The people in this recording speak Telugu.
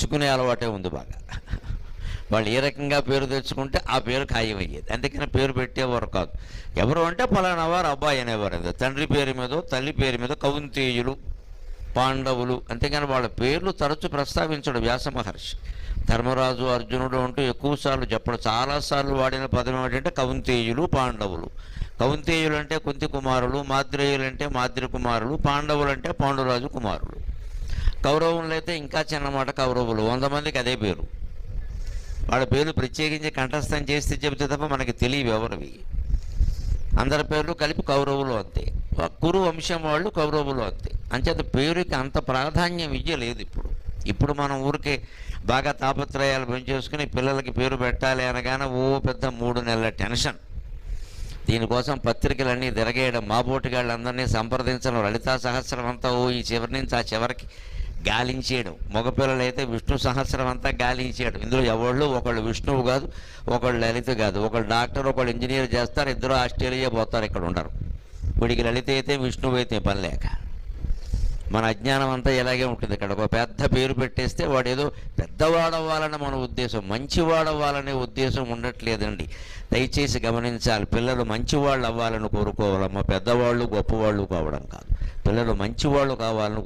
తెచ్చుకునే అలవాటే ఉంది బాగా. వాళ్ళు ఏ రకంగా పేరు తెచ్చుకుంటే ఆ పేరు ఖాయమయ్యేది. అందుకని పేరు పెట్టేవారు కాదు. ఎవరు అంటే ఫలానా వారు అబ్బాయి అనేవారు. అది తండ్రి పేరు మీదో తల్లి పేరు మీద కౌంతేయులు, పాండవులు. అంతేగాని వాళ్ళ పేర్లు తరచు ప్రస్తావించడు వ్యాస మహర్షి. ధర్మరాజు, అర్జునుడు అంటూ ఎక్కువసార్లు చెప్పడు. చాలాసార్లు వాడిన పదం ఏంటంటే కౌంతేయులు, పాండవులు. కౌంతేయులు అంటే కుంతి కుమారులు, మాద్రేయులు అంటే మాద్రి కుమారులు, పాండవులు అంటే పాండురాజు కుమారులు. కౌరవులు అయితే ఇంకా చిన్నమాట కౌరవులు. 100 మందికి అదే పేరు. వాళ్ళ పేర్లు ప్రత్యేకించి కంఠస్థం చేస్తే చెబితే తప్ప మనకి తెలియవు ఎవరివి. అందరి పేర్లు కలిపి కౌరవులు అంతే. కురు వంశం వాళ్ళు కౌరవులు అంతే. అంచేత పేరుకి అంత ప్రాధాన్యం ఇయ్యలేదు ఇప్పుడు మనం ఊరికే బాగా తాపత్రయాలు పెంచేసుకుని పిల్లలకి పేరు పెట్టాలి అనగానే ఓ పెద్ద 3 నెలల టెన్షన్. దీనికోసం పత్రికలన్నీ తిరగేయడం, మాబోటిగాళ్ళందరినీ సంప్రదించడం, లలితా సహస్రం అంతా ఈ చివరి నుంచి ఆ చివరికి గాలించేయడం. మగపిల్లలైతే విష్ణు సహస్రం అంతా గాలించేయడం. ఇందులో ఎవళ్ళు ఒకళ్ళు విష్ణువు కాదు, ఒకళ్ళు లలిత కాదు. ఒకళ్ళు డాక్టర్, ఒకళ్ళు ఇంజనీర్ చేస్తారు, ఇద్దరు ఆస్ట్రేలియా పోతారు, ఇక్కడ ఉండరు. వీడికి లలిత అయితే విష్ణువు అయితే పని లేక. మన అజ్ఞానం అంతా ఇలాగే ఉంటుంది. ఇక్కడ ఒక పెద్ద పేరు పెట్టేస్తే వాడు ఏదో పెద్దవాడవ్వాలని మన ఉద్దేశం, మంచివాడవ్వాలనే ఉద్దేశం ఉండట్లేదండి. దయచేసి గమనించాలి. పిల్లలు మంచివాళ్ళు అవ్వాలని కోరుకోవాలమ్మా. పెద్దవాళ్ళు గొప్పవాళ్ళు కావడం కాదు. పిల్లలు మంచివాళ్ళు కావాలని